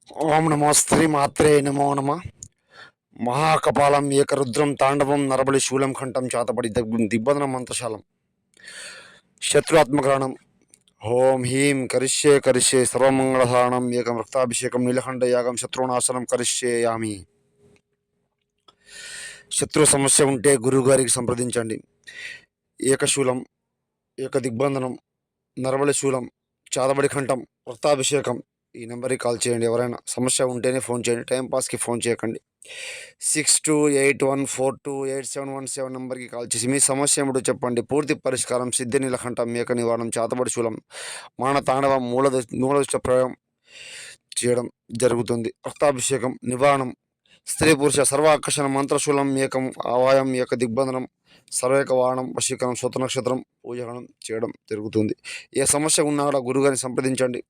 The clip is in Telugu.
ఓం నమో శ్రీ మాత్రే నమో నమ. మహాకపాలం ఏకరుద్రం తాండవం నరబలి శూలం కంఠం చాతపడి దిగ్బంధనం మంత్రశాలం శత్రుత్మగ్రహణం. ఓం హీం కరిష్యే కరిష్యే సర్వమంగళధారణం ఏకం రక్తాభిషేకం నీలకంఠ యాగం శత్రునాశనం కరిష్యేయామి. శత్రు సమస్య ఉంటే గురువు గారికి సంప్రదించండి. ఏకశూలం, ఏక దిగ్బంధనం, నరబలి శూలం, చాతబడి కంఠం, రక్తాభిషేకం. ఈ నెంబర్కి కాల్ చేయండి. ఎవరైనా సమస్య ఉంటేనే ఫోన్ చేయండి, టైంపాస్కి ఫోన్ చేయకండి. 6281428717 నెంబర్కి కాల్ చేసి మీ సమస్య ఏమిటో చెప్పండి. పూర్తి పరిష్కారం, సిద్ధి నీలకంఠం, మేక నివారణం, చాతబడి శూలం, మాన తాండవం, మూలదృష్ట ప్రయోగం చేయడం జరుగుతుంది. రక్తాభిషేకం, నివారణం, స్త్రీ పురుష సర్వాకర్షణ మంత్రశూలం, ఏకం ఆవాయం, ఏక దిగ్బంధనం, సర్వేక వాహనం, వశీకరణం, శోత నక్షత్రం పూజనం చేయడం జరుగుతుంది. ఏ సమస్య ఉన్నా కూడా గురుగారిని సంప్రదించండి.